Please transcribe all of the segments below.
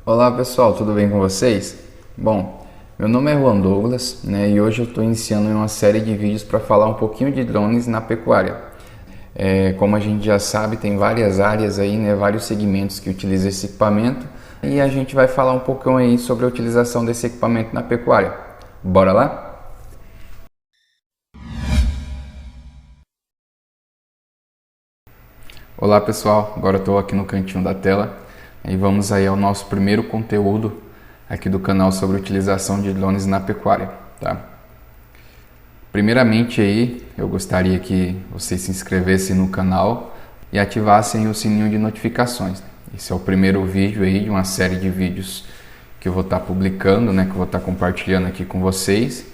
Olá pessoal, tudo bem com vocês? Bom, meu nome é Juan Douglas, e hoje eu estou iniciando uma série de vídeos para falar um pouquinho de drones na pecuária. Como a gente já sabe, tem várias áreas aí, vários segmentos que utilizam esse equipamento e a gente vai falar um pouquinho aí sobre a utilização desse equipamento na pecuária. Bora lá? Olá pessoal, agora estou aqui no cantinho da tela e vamos aí ao nosso primeiro conteúdo aqui do canal sobre a utilização de drones na pecuária, tá? Primeiramente aí, eu gostaria que vocês se inscrevessem no canal e ativassem o sininho de notificações. Esse é o primeiro vídeo aí de uma série de vídeos que eu vou estar publicando, que eu vou estar compartilhando aqui com vocês.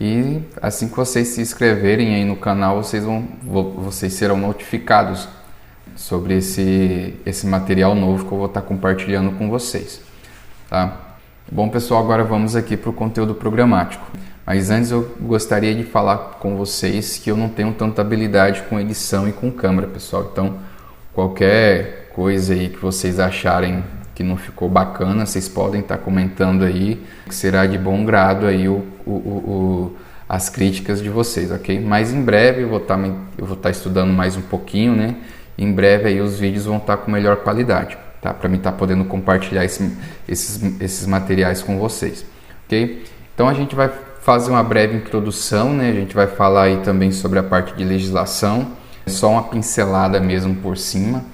E assim que vocês se inscreverem aí no canal, vocês serão notificados sobre esse material novo que eu vou estar compartilhando com vocês, tá? Bom pessoal, agora vamos aqui para o conteúdo programático. Mas antes eu gostaria de falar com vocês que eu não tenho tanta habilidade com edição e com câmera, pessoal. Então, qualquer coisa aí que vocês acharem que não ficou bacana, vocês podem estar comentando aí, que será de bom grado aí as críticas de vocês, ok? Mas em breve eu vou estar estudando mais um pouquinho, Em breve aí os vídeos vão estar com melhor qualidade, tá? Para mim estar podendo compartilhar esses materiais com vocês, ok? Então a gente vai fazer uma breve introdução, A gente vai falar aí também sobre a parte de legislação, só uma pincelada mesmo por cima,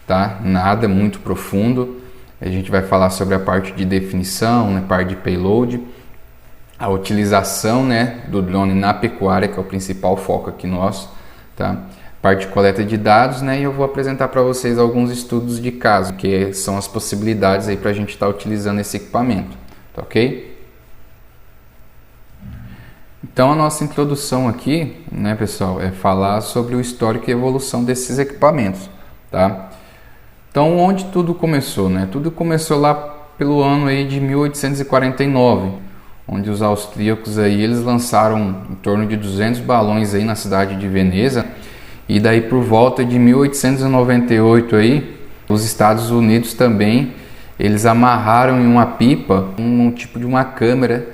tá? Nada muito profundo. A gente vai falar sobre a parte de definição, parte de payload, a utilização, do drone na pecuária, que é o principal foco aqui nosso, tá? Parte de coleta de dados, e eu vou apresentar para vocês alguns estudos de caso, que são as possibilidades aí para a gente estar utilizando esse equipamento, tá ok? Então a nossa introdução aqui, pessoal, é falar sobre o histórico e evolução desses equipamentos, tá? Então onde tudo começou, Tudo começou lá pelo ano aí de 1849, onde os austríacos aí eles lançaram em torno de 200 balões aí na cidade de Veneza. E daí por volta de 1898 aí, os Estados Unidos também, eles amarraram em uma pipa um tipo de uma câmera,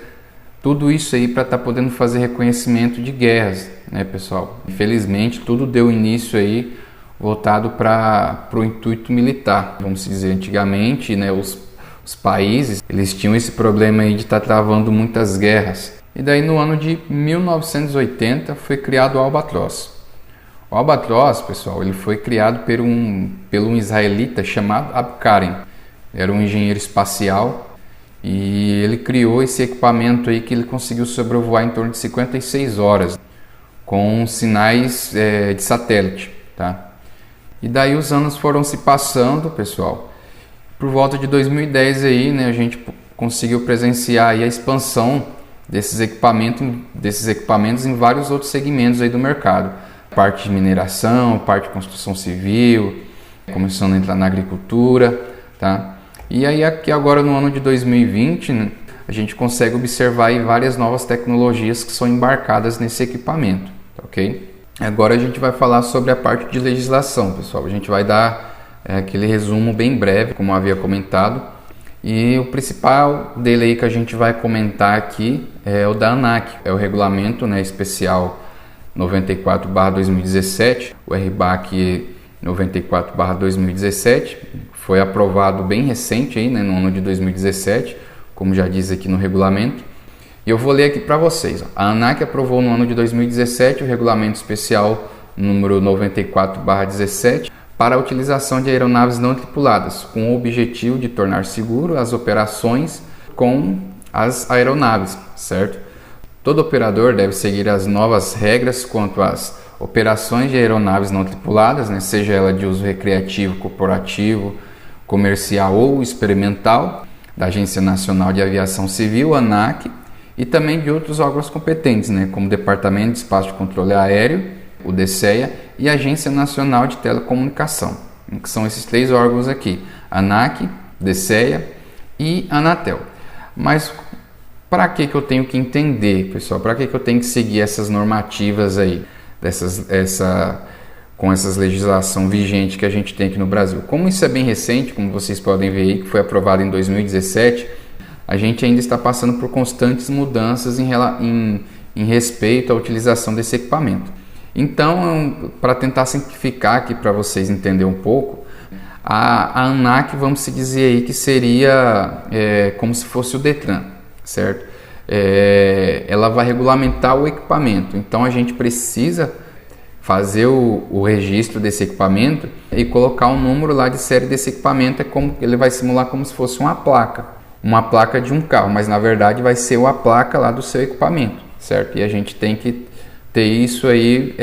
tudo isso aí para estar podendo fazer reconhecimento de guerras, pessoal? Infelizmente tudo deu início aí voltado para o intuito militar, vamos dizer. Antigamente, os países, eles tinham esse problema aí de estar travando muitas guerras. E daí no ano de 1980 foi criado o Albatross. O Albatross, pessoal, ele foi criado por um israelita chamado Abkaren. Era um engenheiro espacial e ele criou esse equipamento aí que ele conseguiu sobrevoar em torno de 56 horas com sinais de satélite, tá? E daí os anos foram se passando, pessoal. Por volta de 2010 aí, a gente conseguiu presenciar aí a expansão desses equipamentos em vários outros segmentos aí do mercado. Parte de mineração, parte de construção civil, começando a entrar na agricultura, tá? E aí aqui agora no ano de 2020, a gente consegue observar aí várias novas tecnologias que são embarcadas nesse equipamento, tá, ok? Agora a gente vai falar sobre a parte de legislação, pessoal. A gente vai dar aquele resumo bem breve, como eu havia comentado. E o principal dele aí que a gente vai comentar aqui é o da ANAC, é o regulamento especial 94/2017, o RBAC 94/2017, foi aprovado bem recente aí, no ano de 2017, como já diz aqui no regulamento. E eu vou ler aqui para vocês. A ANAC aprovou no ano de 2017 o regulamento especial número 94/17 para a utilização de aeronaves não tripuladas, com o objetivo de tornar seguro as operações com as aeronaves, certo? Todo operador deve seguir as novas regras quanto às operações de aeronaves não tripuladas, seja ela de uso recreativo, corporativo, comercial ou experimental, da Agência Nacional de Aviação Civil, ANAC, e também de outros órgãos competentes, como o Departamento de Espaço de Controle Aéreo, o DECEA, e a Agência Nacional de Telecomunicação, que são esses três órgãos aqui, ANAC, DECEA e Anatel. Mas para que eu tenho que entender, pessoal? Para que eu tenho que seguir essas normativas aí? com essa legislação vigente que a gente tem aqui no Brasil. Como isso é bem recente, como vocês podem ver aí, que foi aprovado em 2017, a gente ainda está passando por constantes mudanças em respeito à utilização desse equipamento. Então, para tentar simplificar aqui para vocês entenderem um pouco, a ANAC, vamos se dizer aí que seria como se fosse o Detran, certo? Ela vai regulamentar o equipamento, então a gente precisa fazer o registro desse equipamento e colocar um número lá de série desse equipamento. Ele vai simular como se fosse uma placa de um carro, mas na verdade vai ser a placa lá do seu equipamento, certo? E a gente tem que ter isso aí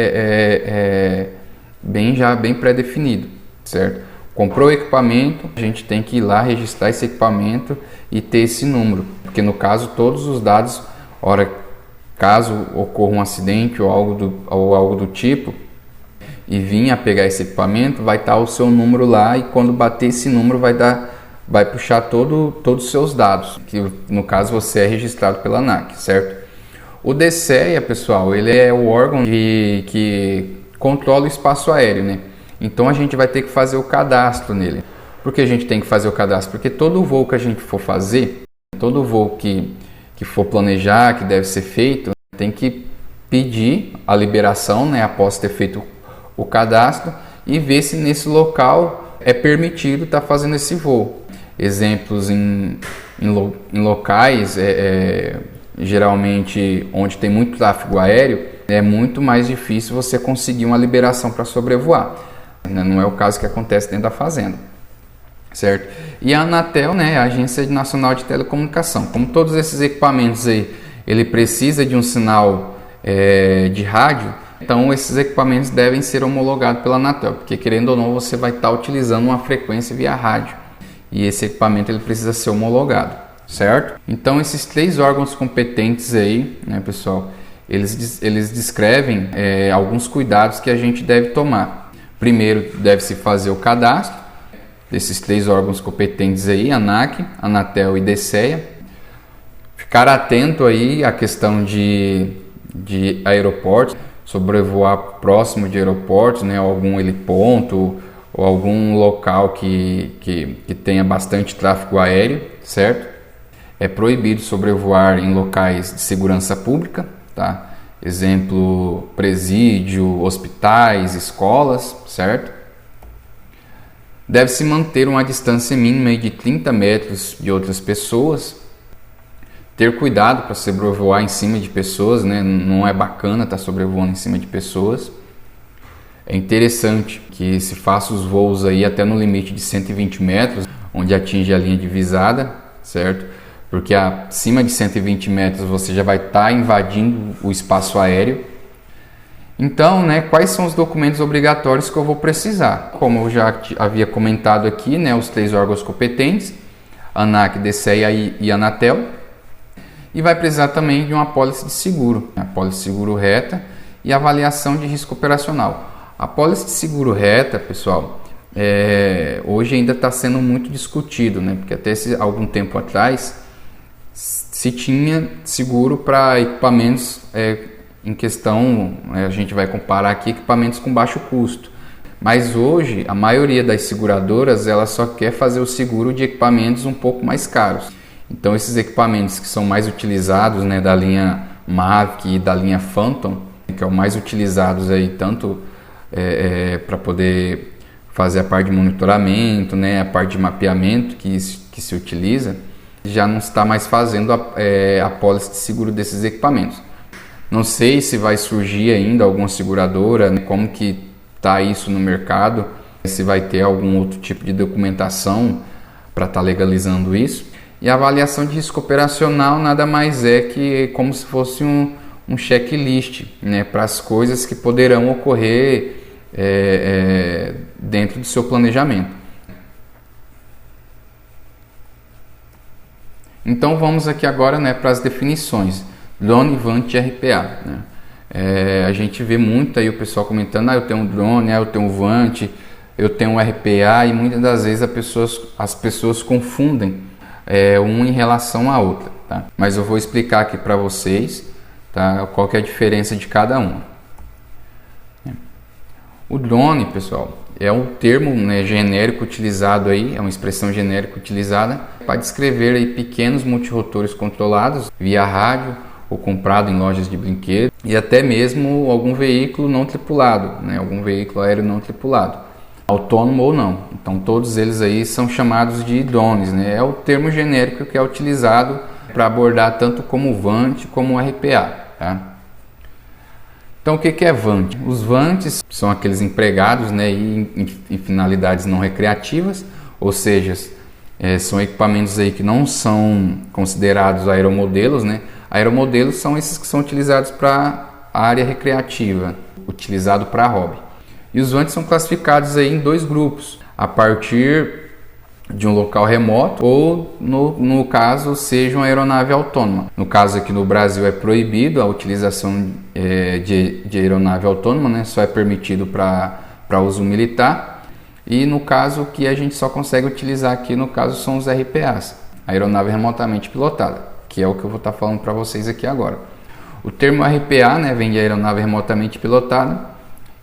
bem pré-definido, certo? Comprou o equipamento, a gente tem que ir lá registrar esse equipamento e ter esse número, porque no caso todos os dados, caso ocorra um acidente ou algo do tipo e vir a pegar esse equipamento, vai estar o seu número lá, e quando bater esse número vai puxar todos os seus dados, que no caso você é registrado pela ANAC, certo? O DSEA, pessoal, ele é o órgão que controla o espaço aéreo, né? Então a gente vai ter que fazer o cadastro nele. Por que a gente tem que fazer o cadastro? Porque todo voo que a gente for fazer, todo voo que for planejar, que deve ser feito, tem que pedir a liberação, né, após ter feito o cadastro, e ver se nesse local é permitido estar fazendo esse voo. Exemplos em locais, geralmente onde tem muito tráfego aéreo, é muito mais difícil você conseguir uma liberação para sobrevoar. Não é o caso que acontece dentro da fazenda, certo? E a Anatel, né, a Agência Nacional de Telecomunicação, como todos esses equipamentos aí, ele precisa de um sinal de rádio, então esses equipamentos devem ser homologados pela Anatel, porque querendo ou não você vai estar utilizando uma frequência via rádio, e esse equipamento ele precisa ser homologado, certo? Então esses 3 órgãos competentes aí, né, pessoal, eles descrevem alguns cuidados que a gente deve tomar. Primeiro, deve-se fazer o cadastro desses 3 órgãos competentes aí, ANAC, Anatel e DSEA. Ficar atento aí à questão de aeroportos, sobrevoar próximo de aeroportos, né, algum heliponto ou algum local que tenha bastante tráfego aéreo, certo? É proibido sobrevoar em locais de segurança pública, tá? Exemplo, presídio, hospitais, escolas, certo? Deve-se manter uma distância mínima de 30 metros de outras pessoas. Ter cuidado para sobrevoar em cima de pessoas, né? Não é bacana estar sobrevoando em cima de pessoas. É interessante que se faça os voos aí até no limite de 120 metros, onde atinge a linha divisada, certo? Porque acima de 120 metros você já vai estar invadindo o espaço aéreo. Então, né, quais são os documentos obrigatórios que eu vou precisar? Como eu já havia comentado aqui, né, os 3 órgãos competentes, ANAC, DSEA e Anatel. E vai precisar também de uma apólice de seguro, a apólice de seguro reta e avaliação de risco operacional. A apólice de seguro reta, pessoal, hoje ainda está sendo muito discutido, né, porque até algum tempo atrás se tinha seguro para equipamentos em questão, a gente vai comparar aqui equipamentos com baixo custo, mas hoje a maioria das seguradoras ela só quer fazer o seguro de equipamentos um pouco mais caros. Então esses equipamentos que são mais utilizados, né, da linha Mavic e da linha Phantom, que é o mais utilizados aí tanto para poder fazer a parte de monitoramento, né, a parte de mapeamento que se utiliza, já não está mais fazendo a pólice de seguro desses equipamentos. Não sei se vai surgir ainda alguma seguradora, né, como que está isso no mercado, se vai ter algum outro tipo de documentação para estar legalizando isso. E a avaliação de risco operacional nada mais é que como se fosse um checklist, né, para as coisas que poderão ocorrer dentro do seu planejamento. Então vamos aqui agora, né, para as definições, drone, VANT e RPA. Né? A gente vê muito aí o pessoal comentando, eu tenho um drone, eu tenho um VANT, eu tenho um RPA, e muitas das vezes as pessoas confundem um em relação à outra. Tá? Mas eu vou explicar aqui para vocês, tá, qual que é a diferença de cada um. O drone, pessoal, é um termo, né, genérico utilizado aí, é uma expressão genérica utilizada para descrever aí pequenos multirotores controlados via rádio ou comprado em lojas de brinquedos e até mesmo algum veículo não tripulado, né, algum veículo aéreo não tripulado, autônomo ou não. Então todos eles aí são chamados de drones, né? É o termo genérico que é utilizado para abordar tanto como o VANT como o RPA, tá? Então o que é VANT? Os VANTs são aqueles empregados, né, em finalidades não recreativas, ou seja, são equipamentos aí que não são considerados aeromodelos, né? Aeromodelos são esses que são utilizados para a área recreativa, utilizado para hobby. E os VANTs são classificados aí em dois grupos, a partir de um local remoto ou, no caso, seja uma aeronave autônoma. No caso aqui no Brasil é proibido a utilização de aeronave autônoma, né? Só é permitido para uso militar. E no caso que a gente só consegue utilizar aqui, no caso, são os RPAs, aeronave remotamente pilotada, que é o que eu vou estar falando para vocês aqui agora. O termo RPA, né, vem de aeronave remotamente pilotada,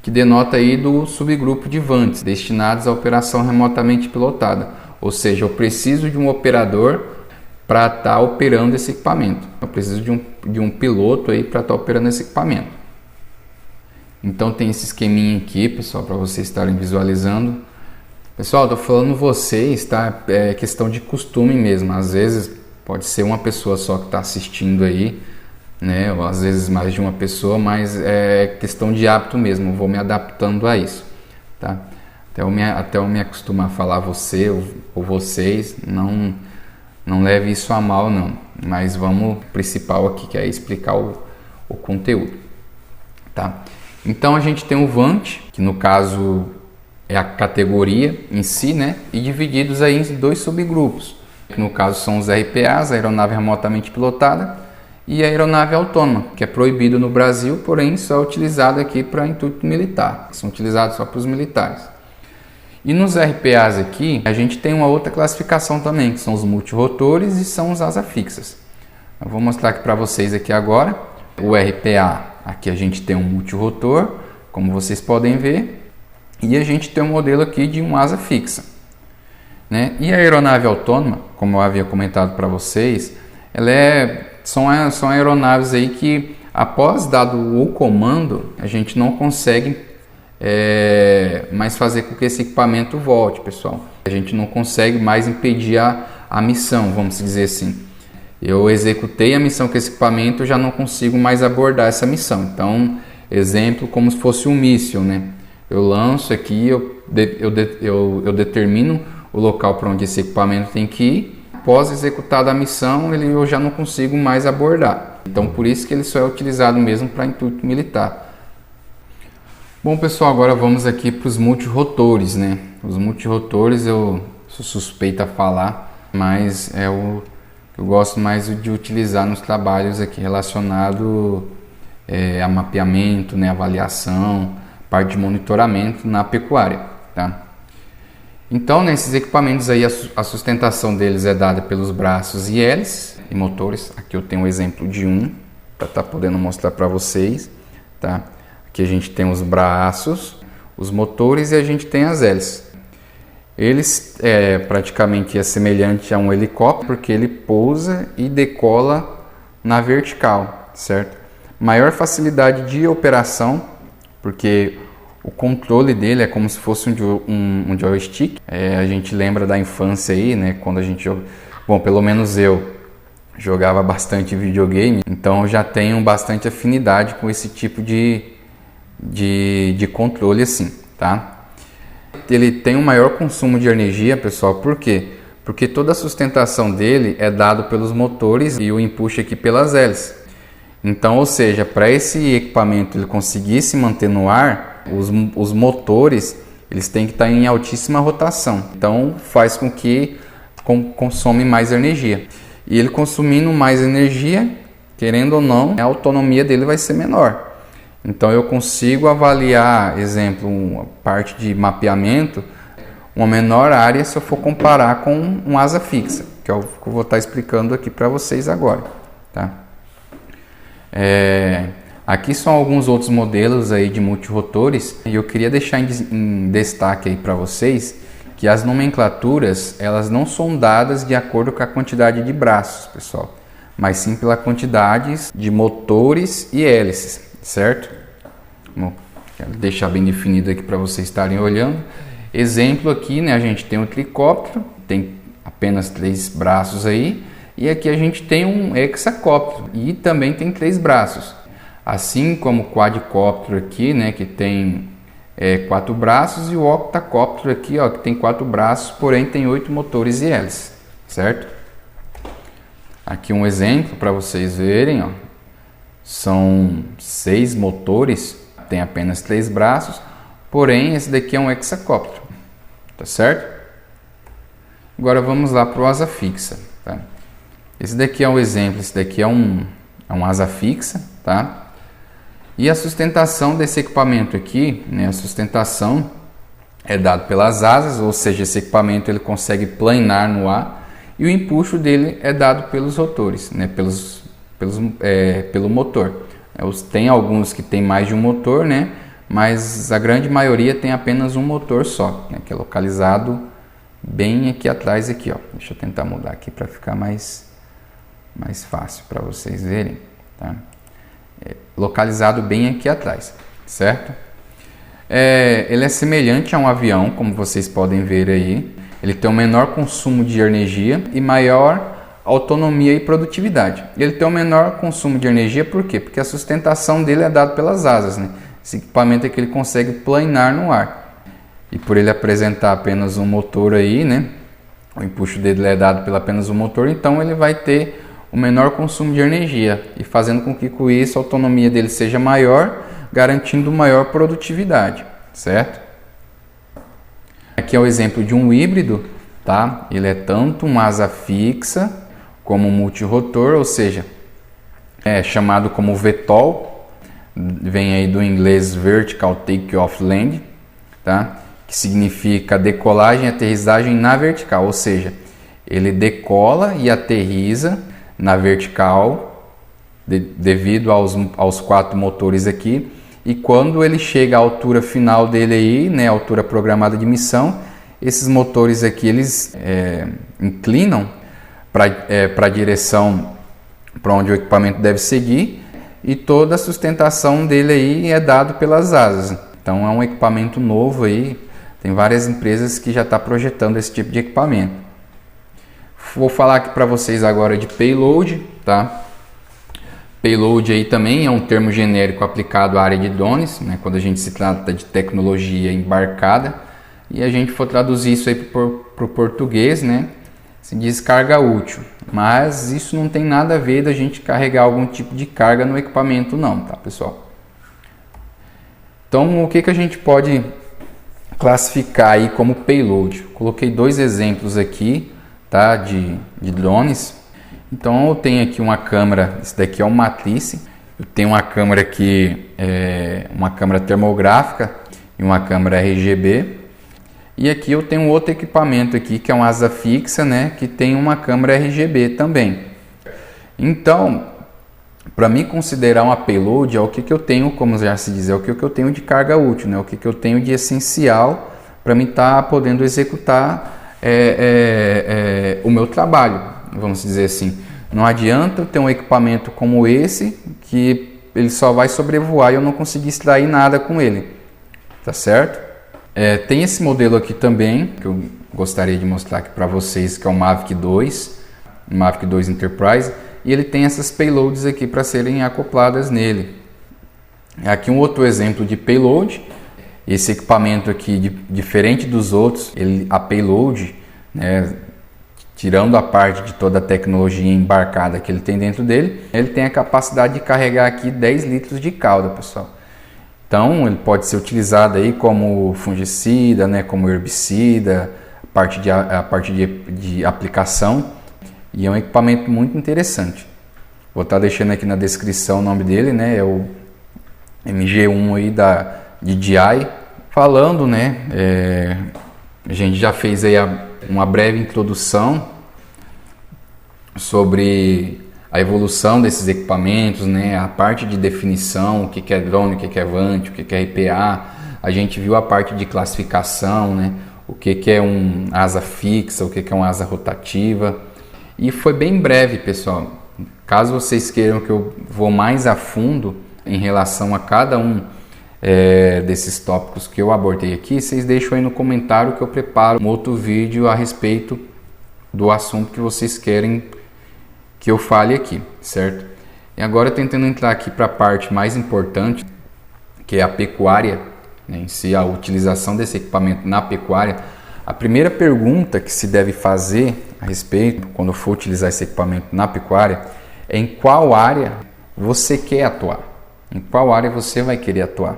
que denota aí do subgrupo de VANTs, destinados à operação remotamente pilotada. Ou seja, eu preciso de um operador para estar operando esse equipamento. Eu preciso de um piloto aí para estar operando esse equipamento. Então tem esse esqueminha aqui, pessoal, para vocês estarem visualizando. Pessoal, estou falando vocês, tá? É questão de costume mesmo. Às vezes pode ser uma pessoa só que está assistindo aí, né? Ou às vezes mais de uma pessoa, mas é questão de hábito mesmo. Eu vou me adaptando a isso, tá? Até eu me acostumar a falar você ou vocês, não leve isso a mal não, mas vamos ao principal aqui, que é explicar o conteúdo, tá? Então a gente tem o VANT, que no caso é a categoria em si, né? E divididos aí em dois subgrupos, que no caso são os RPAs, a aeronave remotamente pilotada, e a aeronave autônoma, que é proibido no Brasil, porém só é utilizado aqui para intuito militar, são utilizados só para os militares. E nos RPAs aqui, a gente tem uma outra classificação também, que são os multirotores e são os asa fixas. Eu vou mostrar aqui para vocês aqui agora. O RPA, aqui a gente tem um multirotor, como vocês podem ver, e a gente tem um modelo aqui de um asa fixa, né? E a aeronave autônoma, como eu havia comentado para vocês, são aeronaves aí que, após dado o comando, a gente não consegue mas fazer com que esse equipamento volte, pessoal. A gente não consegue mais impedir a missão, vamos dizer assim. Eu executei a missão com esse equipamento, já não consigo mais abordar essa missão. Então, exemplo, como se fosse um míssil, né? Eu lanço aqui, eu determino o local para onde esse equipamento tem que ir. Após executada a missão, eu já não consigo mais abordar. Então, por isso que ele só é utilizado mesmo para intuito militar. Bom, pessoal, agora vamos aqui para os multirotores, né? Os multirotores eu sou suspeito a falar, mas é o que eu gosto mais de utilizar nos trabalhos aqui relacionado a mapeamento, né? Avaliação, parte de monitoramento na pecuária, tá? Então, nesses equipamentos aí, a sustentação deles é dada pelos braços e hélices e motores. Aqui eu tenho um exemplo de um, para estar podendo mostrar para vocês, tá? Aqui a gente tem os braços, os motores e a gente tem as hélices. Eles praticamente é semelhante a um helicóptero, porque ele pousa e decola na vertical, certo? Maior facilidade de operação, porque o controle dele é como se fosse um joystick. A gente lembra da infância aí, né? Quando a gente joga... Bom, pelo menos eu jogava bastante videogame, então eu já tenho bastante afinidade com esse tipo de controle assim, tá? Ele tem um maior consumo de energia, pessoal, por quê? Porque toda a sustentação dele é dado pelos motores e o empuxo aqui pelas hélices. Então, ou seja, para esse equipamento ele conseguir se manter no ar, os motores eles têm que estar em altíssima rotação. Então, faz com que consome mais energia. E ele consumindo mais energia, querendo ou não, a autonomia dele vai ser menor. Então eu consigo avaliar, exemplo, uma parte de mapeamento, uma menor área se eu for comparar com um asa fixa, que é o que eu vou estar explicando aqui para vocês agora, tá? Aqui são alguns outros modelos aí de multirotores e eu queria deixar em destaque aí para vocês que as nomenclaturas elas não são dadas de acordo com a quantidade de braços, pessoal, mas sim pela quantidade de motores e hélices, certo? Bom, quero deixar bem definido aqui para vocês estarem olhando. Exemplo aqui, né, a gente tem um tricóptero, tem apenas 3 braços aí, e aqui a gente tem um hexacóptero e também tem 3 braços. Assim como o quadricóptero aqui, né, que tem 4 braços, e o octacóptero aqui, ó, que tem 4 braços, porém tem 8 motores e hélices, certo? Aqui um exemplo para vocês verem, ó, são 6 motores, tem apenas 3 braços, porém esse daqui é um hexacóptero, tá certo? Agora vamos lá para o asa fixa, tá? Esse daqui é um exemplo, esse daqui é um asa fixa, tá? E a sustentação desse equipamento aqui, né, a sustentação é dada pelas asas, ou seja, esse equipamento ele consegue planar no ar, e o empuxo dele é dado pelos rotores, né, pelo motor. Tem alguns que tem mais de um motor, né, mas a grande maioria tem apenas um motor só, né, que é localizado bem aqui atrás, aqui, ó. Deixa eu tentar mudar aqui para ficar mais fácil para vocês verem, tá? Localizado bem aqui atrás, certo? Ele é semelhante a um avião, como vocês podem ver aí. Ele tem um menor consumo de energia e maior autonomia e produtividade. Ele tem um menor consumo de energia por quê? Porque a sustentação dele é dada pelas asas, né? Esse equipamento é que ele consegue planar no ar. E por ele apresentar apenas um motor aí, né? O empuxo dele é dado pelo apenas um motor, então ele vai ter o menor consumo de energia e fazendo com que com isso a autonomia dele seja maior, garantindo maior produtividade, certo? Aqui é o exemplo de um híbrido, tá? Ele é tanto uma asa fixa como um multirotor, ou seja, é chamado como VTOL, vem aí do inglês Vertical Take-Off Land, tá? Que significa decolagem e aterrissagem na vertical, ou seja, ele decola e aterrissa na vertical devido aos 4 motores aqui, e quando ele chega à altura final dele aí, né, a altura programada de missão, esses motores aqui eles inclinam para a direção para onde o equipamento deve seguir, e toda a sustentação dele aí é dado pelas asas. Então é um equipamento novo aí, tem várias empresas que já estão projetando esse tipo de equipamento. Vou falar aqui para vocês agora de payload, tá? Payload aí também é um termo genérico aplicado à área de drones, né? Quando a gente se trata de tecnologia embarcada, e a gente for traduzir isso aí para o português, né? Se diz carga útil, mas isso não tem nada a ver da gente carregar algum tipo de carga no equipamento não, tá, pessoal? Então o que a gente pode classificar aí como payload? Coloquei 2 exemplos aqui, tá, de drones. Então eu tenho aqui uma câmera, esse daqui é uma matrice, eu tenho uma câmera aqui, uma câmera termográfica e uma câmera RGB, e aqui eu tenho outro equipamento aqui que é uma asa fixa, né, que tem uma câmera RGB também. Então, para mim considerar uma payload é o que eu tenho, como já se diz, é o que eu tenho de carga útil, né, o que eu tenho de essencial para mim estar podendo executar o meu trabalho, vamos dizer assim. Não adianta eu ter um equipamento como esse que ele só vai sobrevoar e eu não conseguir extrair nada com ele, tá certo? Tem esse modelo aqui também que eu gostaria de mostrar aqui para vocês, que é o Mavic 2 Enterprise, e ele tem essas payloads aqui para serem acopladas nele. Aqui um outro exemplo de payload. Esse equipamento aqui, diferente dos outros, a payload, né, tirando a parte de toda a tecnologia embarcada que ele tem dentro dele, ele tem a capacidade de carregar aqui 10 litros de calda, pessoal. Então, ele pode ser utilizado aí como fungicida, né, como herbicida, a parte de aplicação, e é um equipamento muito interessante. Vou estar deixando aqui na descrição o nome dele, né, é o MG1 aí da DJI. Falando, né, a gente já fez aí uma breve introdução sobre a evolução desses equipamentos, né? A parte de definição, o que é drone, o que é VANT, o que é RPA. A gente viu a parte de classificação, né? O que é um asa fixa, o que é uma asa rotativa. E foi bem breve, pessoal. Caso vocês queiram que eu vou mais a fundo em relação a cada um desses tópicos que eu abordei aqui, vocês deixam aí no comentário que eu preparo um outro vídeo a respeito do assunto que vocês querem que eu fale aqui, certo? E agora tentando entrar aqui para a parte mais importante, que é a pecuária, né, em si, a utilização desse equipamento na pecuária. A primeira pergunta que se deve fazer a respeito, quando for utilizar esse equipamento na pecuária, é em qual área você quer atuar, em qual área você vai querer atuar.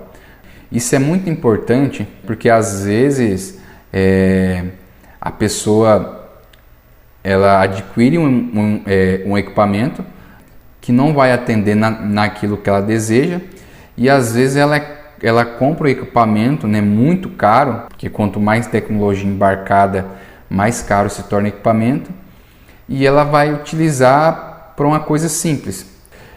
Isso é muito importante porque às vezes a pessoa ela adquire um equipamento que não vai atender naquilo que ela deseja e às vezes ela compra o equipamento, né, muito caro, porque quanto mais tecnologia embarcada, mais caro se torna o equipamento, e ela vai utilizar para uma coisa simples.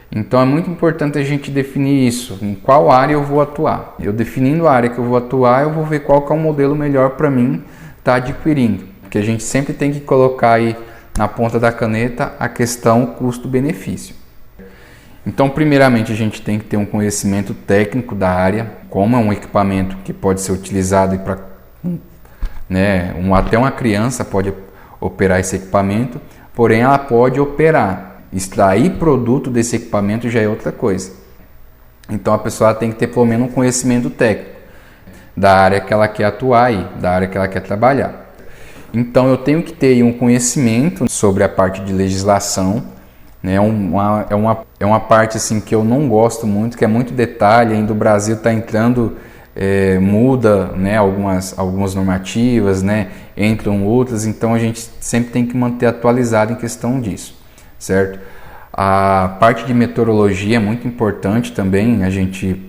Então é muito importante a gente definir isso, em qual área eu vou atuar. Eu definindo a área que eu vou atuar, eu vou ver qual que é o modelo melhor para mim estar adquirindo. Porque a gente sempre tem que colocar aí na ponta da caneta a questão custo-benefício. Então, primeiramente, a gente tem que ter um conhecimento técnico da área, como é um equipamento que pode ser utilizado para, né, até uma criança pode operar esse equipamento, porém ela pode operar. Extrair produto desse equipamento já é outra coisa. Então a pessoa tem que ter pelo menos um conhecimento técnico da área que ela quer atuar aí, da área que ela quer trabalhar. Então eu tenho que ter um conhecimento sobre a parte de legislação, né? É uma parte assim que eu não gosto muito, que é muito detalhe. Ainda o Brasil está entrando, muda, né, algumas normativas, né, entram outras, então a gente sempre tem que manter atualizado em questão disso. Certo? A parte de meteorologia é muito importante também, a gente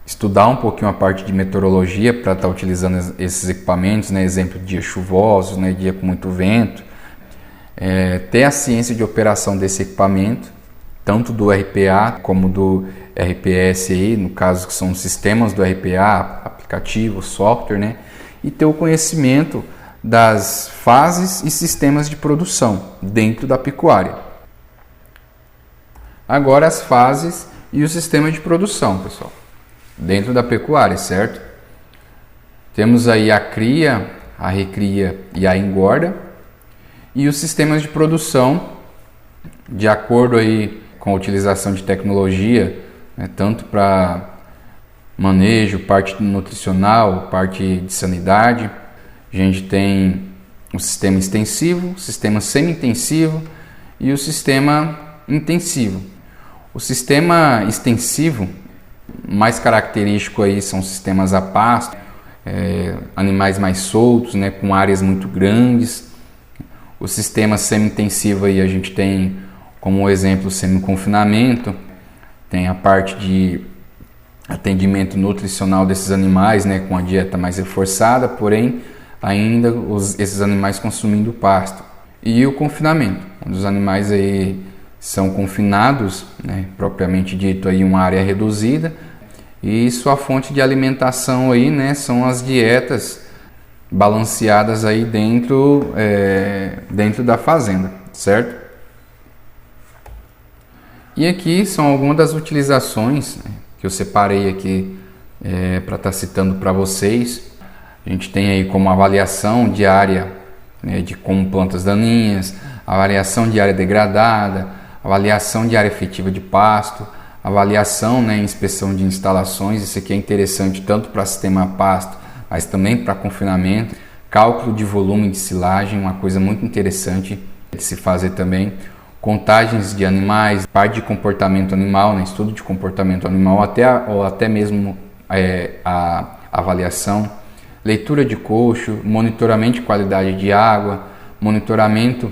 estudar um pouquinho a parte de meteorologia para estar utilizando esses equipamentos, né? Exemplo de dias chuvosos, né? Dia com muito vento, ter a ciência de operação desse equipamento, tanto do RPA como do RPS, aí, no caso que são sistemas do RPA, aplicativo, software, né? E ter o conhecimento das fases e sistemas de produção dentro da pecuária. Agora as fases e o sistema de produção, pessoal, dentro da pecuária, certo? Temos aí a cria, a recria e a engorda, e os sistemas de produção, de acordo aí com a utilização de tecnologia, né, tanto para manejo, parte nutricional, parte de sanidade. A gente tem o sistema extensivo, o sistema semi-intensivo e o sistema intensivo. O sistema extensivo, mais característico aí são sistemas a pasto, animais mais soltos, né, com áreas muito grandes. O sistema semi-intensivo aí a gente tem como exemplo o semi-confinamento, tem a parte de atendimento nutricional desses animais, né, com a dieta mais reforçada, porém ainda esses animais consumindo pasto. E o confinamento, onde os animais aí são confinados, né, propriamente dito aí uma área reduzida, e sua fonte de alimentação aí, né, são as dietas balanceadas aí dentro da fazenda, certo? E aqui são algumas das utilizações, né, que eu separei aqui para estar citando para vocês. A gente tem aí como avaliação de área, né, de como plantas daninhas, avaliação de área degradada, avaliação de área efetiva de pasto, avaliação, né, inspeção de instalações. Isso aqui é interessante tanto para sistema a pasto, mas também para confinamento. Cálculo de volume de silagem, uma coisa muito interessante de se fazer também. Contagens de animais, parte de comportamento animal, né, estudo de comportamento animal, ou até mesmo a avaliação. Leitura de coxo, monitoramento de qualidade de água, monitoramento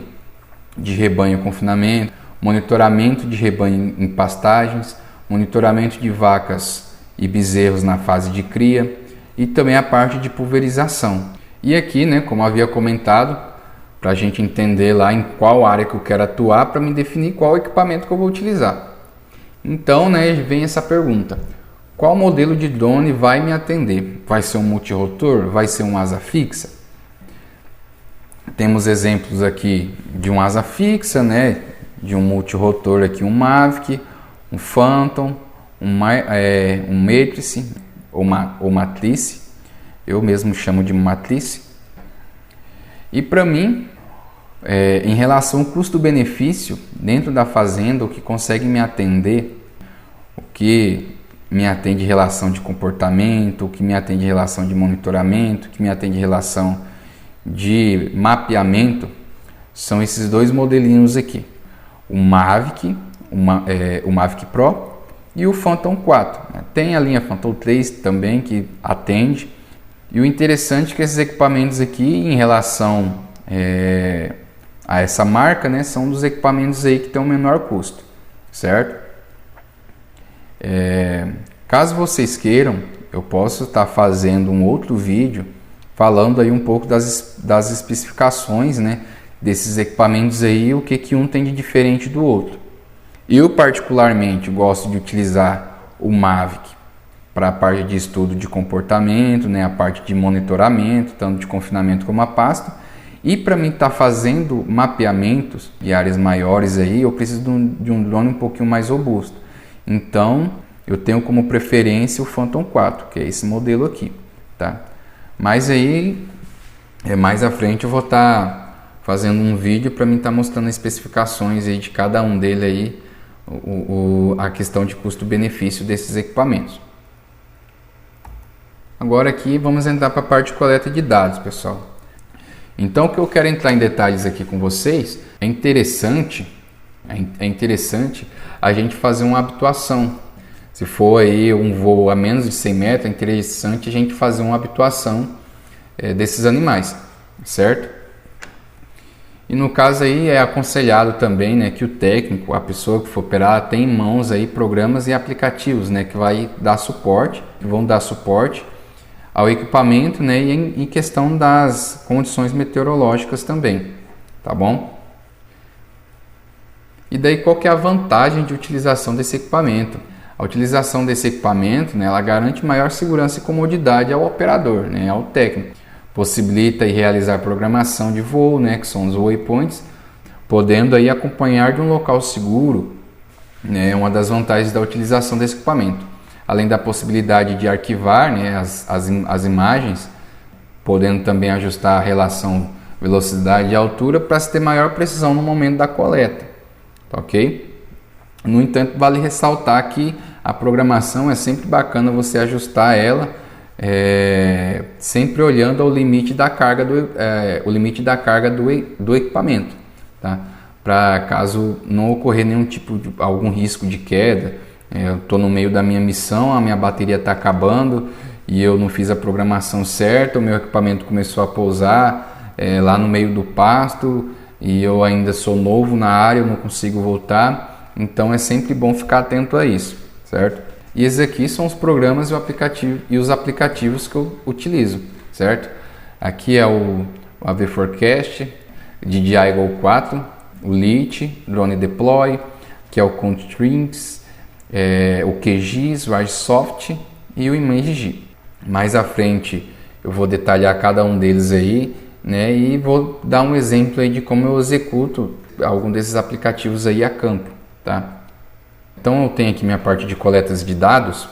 de rebanho confinamento, monitoramento de rebanho em pastagens, monitoramento de vacas e bezerros na fase de cria e também a parte de pulverização. E aqui, né, como havia comentado, para a gente entender lá em qual área que eu quero atuar para me definir qual equipamento que eu vou utilizar. Então, né, vem essa pergunta: qual modelo de drone vai me atender? Vai ser um multirotor? Vai ser um asa fixa? Temos exemplos aqui de um asa fixa, né, de um multirotor aqui, um Mavic, um Phantom, um Matrice ou Matrice. Eu mesmo chamo de Matrice. E para mim, em relação ao custo-benefício, dentro da fazenda, o que consegue me atender, o que me atende em relação de comportamento, o que me atende em relação de monitoramento, o que me atende em relação de mapeamento, são esses dois modelinhos aqui. O Mavic, o Mavic Pro e o Phantom 4. Tem a linha Phantom 3 também que atende. E o interessante é que esses equipamentos aqui, em relação a essa marca, né, são dos equipamentos aí que tem o menor custo, certo? Caso vocês queiram, eu posso estar fazendo um outro vídeo falando aí um pouco das especificações, né, desses equipamentos aí, o que um tem de diferente do outro. Eu particularmente gosto de utilizar o Mavic para a parte de estudo de comportamento, né, a parte de monitoramento, tanto de confinamento como a pasto. E para mim estar fazendo mapeamentos de áreas maiores aí, eu preciso de um drone um pouquinho mais robusto. Então, eu tenho como preferência o Phantom 4, que é esse modelo aqui, tá? Mas aí, mais à frente eu vou estar fazendo um vídeo para mim estar mostrando as especificações aí de cada um dele aí, a questão de custo-benefício desses equipamentos. Agora aqui vamos entrar para a parte de coleta de dados, pessoal. Então o que eu quero entrar em detalhes aqui com vocês, é interessante a gente fazer uma habituação. Se for aí um voo a menos de 100 metros, é interessante a gente fazer uma habituação desses animais, certo? E no caso aí é aconselhado também, né, que o técnico, a pessoa que for operar, tenha em mãos aí programas e aplicativos, né, que vão dar suporte ao equipamento, né, e em questão das condições meteorológicas também, tá bom? E daí qual que é a vantagem de utilização desse equipamento? A utilização desse equipamento, né, ela garante maior segurança e comodidade ao operador, né, ao técnico. Possibilita aí realizar programação de voo, né, que são os waypoints, podendo aí acompanhar de um local seguro, né, uma das vantagens da utilização desse equipamento. Além da possibilidade de arquivar, né, as imagens, podendo também ajustar a relação velocidade e altura para se ter maior precisão no momento da coleta, tá ok? No entanto, vale ressaltar que a programação é sempre bacana você ajustar ela, sempre olhando ao limite da carga do equipamento, tá? Para caso não ocorrer algum risco de queda. Eu estou no meio da minha missão, a minha bateria está acabando e eu não fiz a programação certa, o meu equipamento começou a pousar lá no meio do pasto e eu ainda sou novo na área, eu não consigo voltar. Então é sempre bom ficar atento a isso, certo? E esses aqui são os programas e os aplicativos que eu utilizo, certo? Aqui é o AV Forecast, DJI Go 4, o Lite, Drone Deploy, que é o Contrings, o QGIS, o Airsoft e o ImageG. Mais à frente eu vou detalhar cada um deles aí, né? E vou dar um exemplo aí de como eu executo algum desses aplicativos aí a campo. Tá? Então eu tenho aqui minha parte de coletas de dados,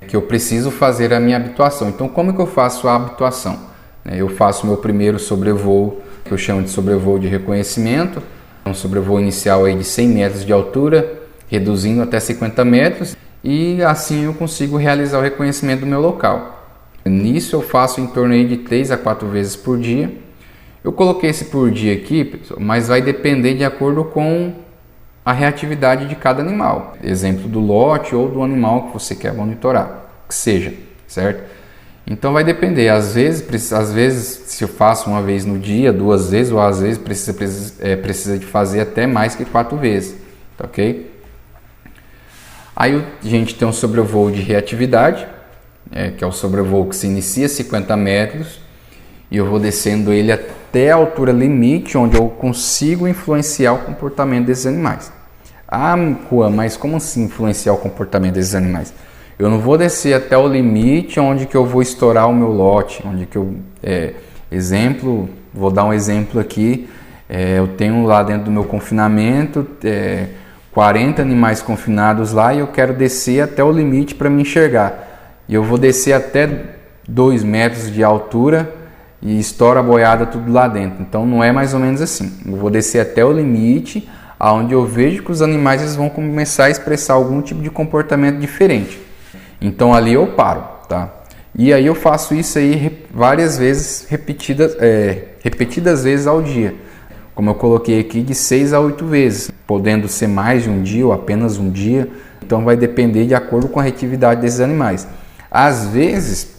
que eu preciso fazer a minha habituação. Então como que eu faço a habituação? Eu faço meu primeiro sobrevoo, que eu chamo de sobrevoo de reconhecimento, um sobrevoo inicial aí de 100 metros de altura, reduzindo até 50 metros, e assim eu consigo realizar o reconhecimento do meu local. Nisso eu faço em torno aí de 3 a 4 vezes por dia. Eu coloquei esse por dia aqui, pessoal, mas vai depender de acordo com a reatividade de cada animal. Exemplo do lote ou do animal que você quer monitorar, que seja, certo? Então vai depender. Às vezes se eu faço uma vez no dia, 2 vezes, ou às vezes precisa de fazer até mais que 4 vezes, tá ok? Aí a gente tem um sobrevoo de reatividade, que é o sobrevoo que se inicia a 50 metros e eu vou descendo ele até a altura limite, onde eu consigo influenciar o comportamento desses animais. Ah, Juan, mas como assim influenciar o comportamento desses animais? Eu não vou descer até o limite onde que eu vou estourar o meu lote, onde que eu... vou dar um exemplo aqui, eu tenho lá dentro do meu confinamento 40 animais confinados lá e eu quero descer até o limite para me enxergar. E eu vou descer até 2 metros de altura e estoura a boiada tudo lá dentro. Então não é mais ou menos assim. Eu vou descer até o limite, aonde eu vejo que os animais eles vão começar a expressar algum tipo de comportamento diferente. Então ali eu paro, tá? E aí eu faço isso aí várias vezes, repetidas vezes ao dia. Como eu coloquei aqui, de 6 a 8 vezes, podendo ser mais de um dia ou apenas um dia. Então vai depender de acordo com a reatividade desses animais. Às vezes,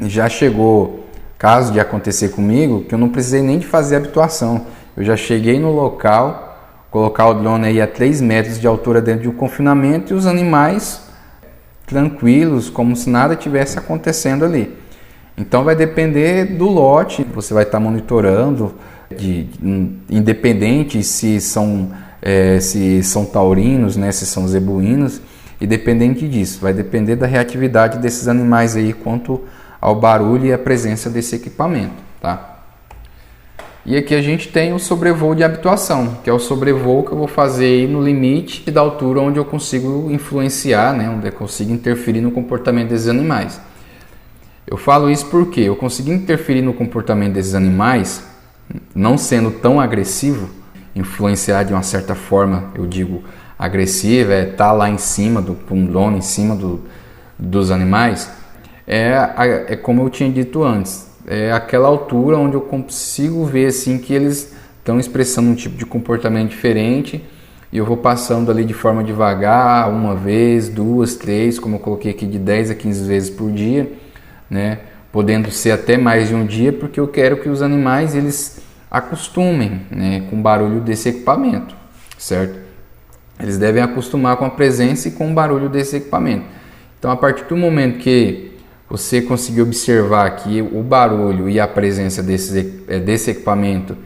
já chegou caso de acontecer comigo, que eu não precisei nem de fazer habituação. Eu já cheguei no local, colocar o drone aí a 3 metros de altura dentro de um confinamento e os animais tranquilos, como se nada tivesse acontecendo ali. Então vai depender do lote, você vai estar monitorando, independente se são taurinos, né, se são zebuínos, independente disso, vai depender da reatividade desses animais aí quanto ao barulho e a presença desse equipamento, tá? E aqui a gente tem o sobrevoo de habituação, que é o sobrevoo que eu vou fazer aí no limite da altura onde eu consigo influenciar, né, onde eu consigo interferir no comportamento desses animais. Eu falo isso porque eu consigo interferir no comportamento desses animais, não sendo tão agressivo, influenciar de uma certa forma, eu digo agressiva, estar lá em cima com o drone, em cima dos animais, é como eu tinha dito antes, é aquela altura onde eu consigo ver assim que eles estão expressando um tipo de comportamento diferente e eu vou passando ali de forma devagar, uma vez, 2, 3, como eu coloquei aqui, de 10 a 15 vezes por dia, né? Podendo ser até mais de um dia, porque eu quero que os animais eles acostumem, né, com o barulho desse equipamento, certo? Eles devem acostumar com a presença e com o barulho desse equipamento. Então, a partir do momento que você conseguir observar que o barulho e a presença desse equipamento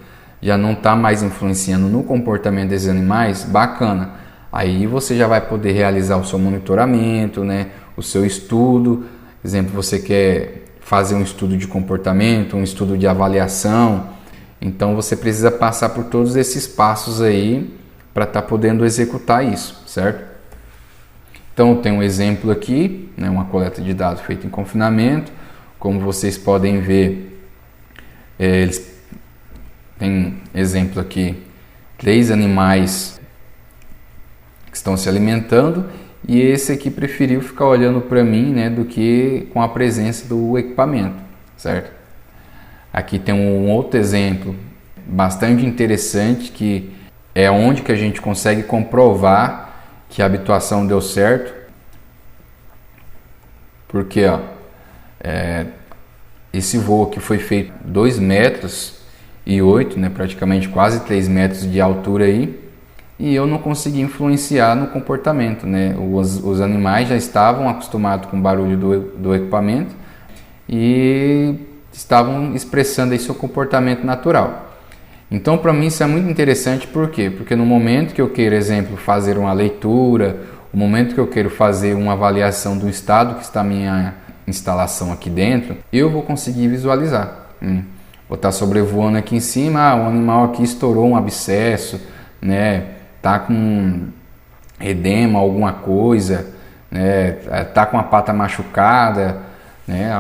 já não está mais influenciando no comportamento desses animais, bacana. Aí você já vai poder realizar o seu monitoramento, né, o seu estudo. Por exemplo, você quer fazer um estudo de comportamento, um estudo de avaliação. Então você precisa passar por todos esses passos aí para estar podendo executar isso, certo? Então eu tenho um exemplo aqui, né, uma coleta de dados feita em confinamento. Como vocês podem ver, eles têm exemplo aqui, 3 animais que estão se alimentando e esse aqui preferiu ficar olhando para mim, né, do que com a presença do equipamento, certo? Aqui tem um outro exemplo bastante interessante que é onde que a gente consegue comprovar que a habituação deu certo, porque esse voo aqui foi feito 2 metros e 8, né, praticamente quase 3 metros de altura aí, e eu não consegui influenciar no comportamento, né? Os animais já estavam acostumados com o barulho do equipamento e estavam expressando aí seu comportamento natural. Então, para mim isso é muito interessante, por quê? Porque no momento que eu queiro, exemplo, fazer uma leitura, no momento que eu quero fazer uma avaliação do estado que está a minha instalação aqui dentro, eu vou conseguir visualizar. Vou estar sobrevoando aqui em cima, o animal aqui estourou um abscesso, né? Tá com edema, alguma coisa, né? Tá com a pata machucada, né?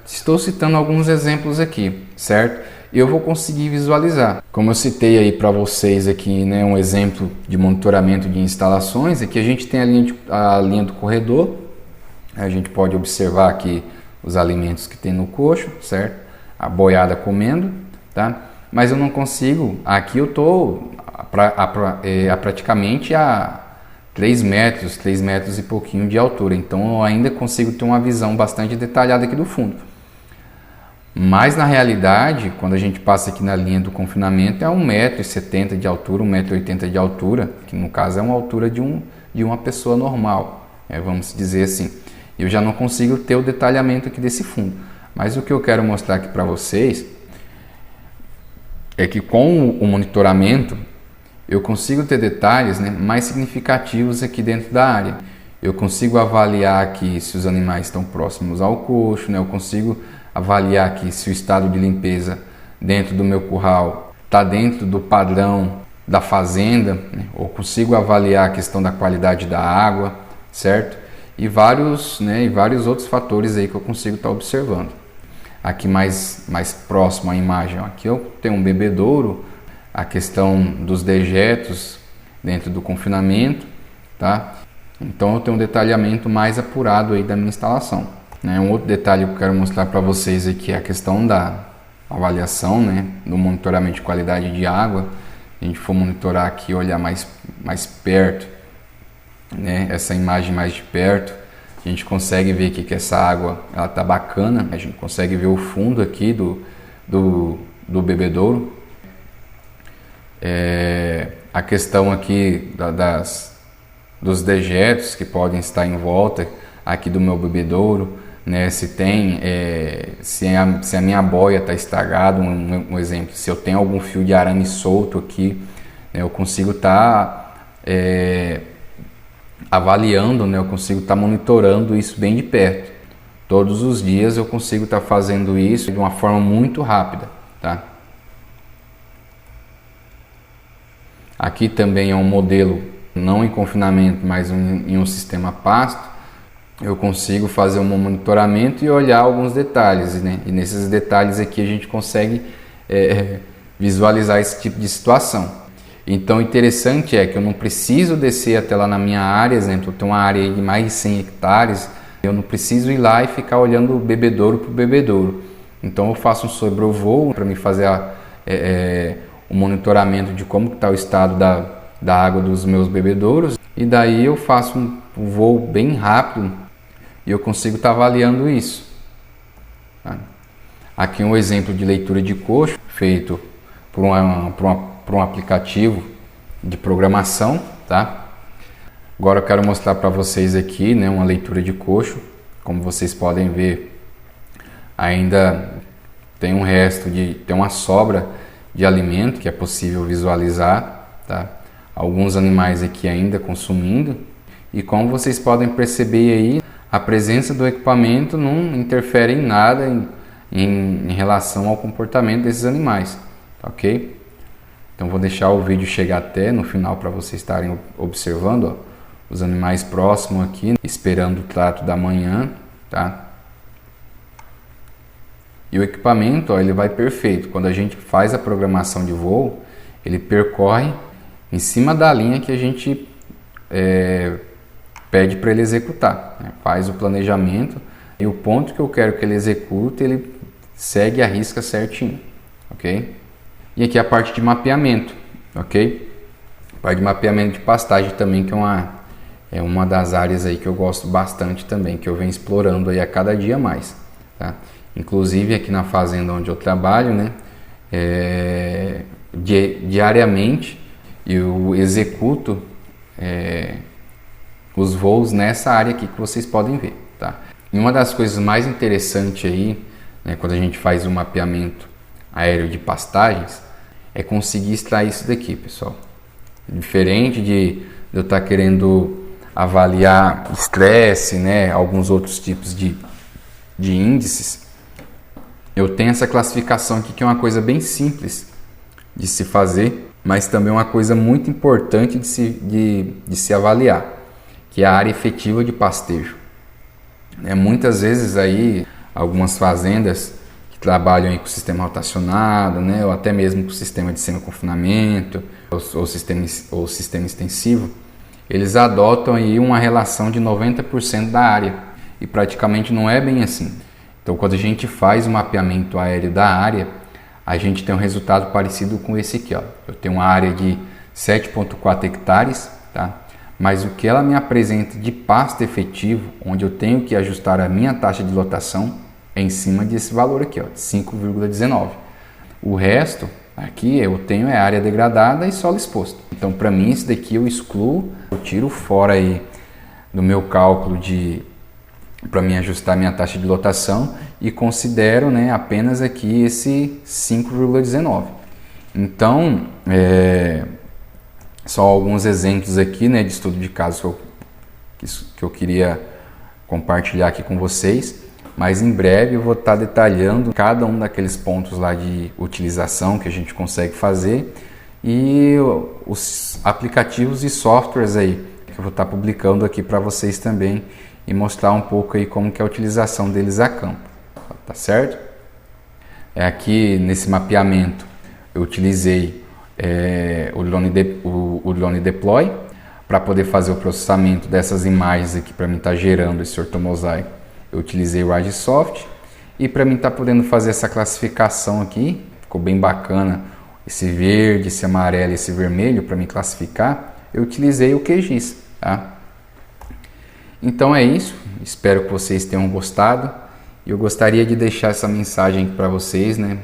Estou citando alguns exemplos aqui, certo? Eu vou conseguir visualizar. Como eu citei aí para vocês aqui, né, um exemplo de monitoramento de instalações, aqui a gente tem a linha do corredor, a gente pode observar aqui os alimentos que tem no coxo, certo? A boiada comendo, tá? Mas eu não consigo, aqui eu estou praticamente a 3 metros e pouquinho de altura, então eu ainda consigo ter uma visão bastante detalhada aqui do fundo. Mas na realidade, quando a gente passa aqui na linha do confinamento, é 1,70 m de altura, 1,80 m de altura, que no caso é uma altura de uma pessoa normal, vamos dizer assim. Eu já não consigo ter o detalhamento aqui desse fundo. Mas o que eu quero mostrar aqui para vocês é que com o monitoramento eu consigo ter detalhes, né, mais significativos aqui dentro da área. Eu consigo avaliar aqui se os animais estão próximos ao coxo, né, eu consigo avaliar aqui se o estado de limpeza dentro do meu curral está dentro do padrão da fazenda, né, ou consigo avaliar a questão da qualidade da água, certo? E vários outros fatores aí que eu consigo estar observando. Aqui mais próximo à imagem, ó, aqui eu tenho um bebedouro, a questão dos dejetos dentro do confinamento, tá? Então eu tenho um detalhamento mais apurado aí da minha instalação, né? Um outro detalhe que eu quero mostrar para vocês aqui é a questão da avaliação, né, do monitoramento de qualidade de água. A gente for monitorar aqui, olhar mais perto, né, essa imagem mais de perto, a gente consegue ver aqui que essa água ela tá bacana, a gente consegue ver o fundo aqui do bebedouro. A questão aqui dos dejetos que podem estar em volta aqui do meu bebedouro, né, se a minha boia está estragada, um exemplo, se eu tenho algum fio de arame solto aqui, né, eu consigo estar avaliando, né, eu consigo estar monitorando isso bem de perto. Todos os dias eu consigo estar fazendo isso de uma forma muito rápida, tá? Aqui também é um modelo não em confinamento, mas em um sistema pasto. Eu consigo fazer um monitoramento e olhar alguns detalhes, né? E nesses detalhes aqui a gente consegue visualizar esse tipo de situação. Então, o interessante é que eu não preciso descer até lá na minha área, exemplo, eu tenho uma área de mais de 100 hectares, eu não preciso ir lá e ficar olhando o bebedouro por bebedouro. Então, eu faço um sobrevoo para me fazer o monitoramento de como está o estado da água dos meus bebedouros, e daí eu faço um voo bem rápido e eu consigo estar avaliando isso. Tá? Aqui um exemplo de leitura de coxo feito por um aplicativo de programação, tá? Agora eu quero mostrar para vocês aqui, né, uma leitura de coxo. Como vocês podem ver, ainda tem tem uma sobra de alimento que é possível visualizar, tá? Alguns animais aqui ainda consumindo, e como vocês podem perceber aí, a presença do equipamento não interfere em nada em relação ao comportamento desses animais, tá, ok? Então vou deixar o vídeo chegar até no final para vocês estarem observando, ó, os animais próximos aqui, esperando o trato da manhã, tá? E o equipamento, ó, ele vai perfeito. Quando a gente faz a programação de voo, ele percorre em cima da linha que a gente pede para ele executar, né? Faz o planejamento e o ponto que eu quero que ele execute, ele segue a risca certinho, ok? E aqui a parte de mapeamento, ok? A parte de mapeamento de pastagem também, que é uma das áreas aí que eu gosto bastante também, que eu venho explorando aí a cada dia mais, tá? Inclusive aqui na fazenda onde eu trabalho, né, diariamente eu executo os voos nessa área aqui que vocês podem ver, tá? E uma das coisas mais interessantes aí, né, quando a gente faz o mapeamento aéreo de pastagens, é conseguir extrair isso daqui, pessoal. Diferente de eu estar querendo avaliar estresse, né, alguns outros tipos de índices, eu tenho essa classificação aqui que é uma coisa bem simples de se fazer, mas também uma coisa muito importante de se avaliar, que é a área efetiva de pastejo. Muitas vezes aí, algumas fazendas que trabalham aí com sistema rotacionado, né, ou até mesmo com sistema de semi-confinamento, ou sistema extensivo, eles adotam aí uma relação de 90% da área, e praticamente não é bem assim. Então, quando a gente faz o mapeamento aéreo da área, a gente tem um resultado parecido com esse aqui, ó. Eu tenho uma área de 7,4 hectares, tá? Mas o que ela me apresenta de pasto efetivo, onde eu tenho que ajustar a minha taxa de lotação, é em cima desse valor aqui, ó, 5,19. O resto aqui eu tenho área degradada e solo exposto. Então, para mim, esse daqui eu excluo, eu tiro fora aí do meu cálculo para me ajustar minha taxa de lotação, e considero, né, apenas aqui esse 5,19. Então, só alguns exemplos aqui, né, de estudo de caso que eu queria compartilhar aqui com vocês, mas em breve eu vou estar detalhando cada um daqueles pontos lá de utilização que a gente consegue fazer e os aplicativos e softwares aí que eu vou estar publicando aqui para vocês também e mostrar um pouco aí como que é a utilização deles a campo, tá certo? Aqui nesse mapeamento eu utilizei o Drone Deploy para poder fazer o processamento dessas imagens aqui para mim estar gerando esse ortomosaico. Eu utilizei o Agisoft e para mim estar podendo fazer essa classificação aqui, ficou bem bacana, esse verde, esse amarelo e esse vermelho para me classificar, eu utilizei o QGIS, tá? Então é isso, espero que vocês tenham gostado e eu gostaria de deixar essa mensagem para vocês, né?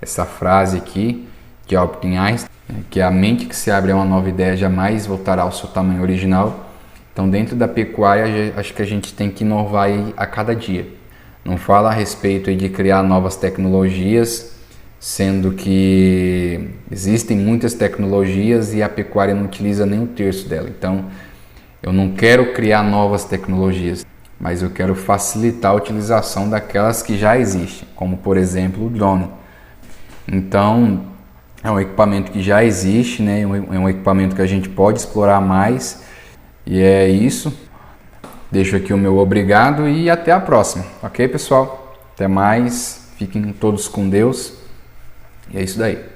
Essa frase aqui de Albert Einstein, que a mente que se abre a uma nova ideia jamais voltará ao seu tamanho original. Então, dentro da pecuária, acho que a gente tem que inovar aí a cada dia. Não fala a respeito aí de criar novas tecnologias, sendo que existem muitas tecnologias e a pecuária não utiliza nem um terço dela. Então, eu não quero criar novas tecnologias, mas eu quero facilitar a utilização daquelas que já existem, como por exemplo o drone. Então, é um equipamento que já existe, né? É um equipamento que a gente pode explorar mais. E é isso. Deixo aqui o meu obrigado e até a próxima. Ok, pessoal? Até mais. Fiquem todos com Deus. E é isso daí.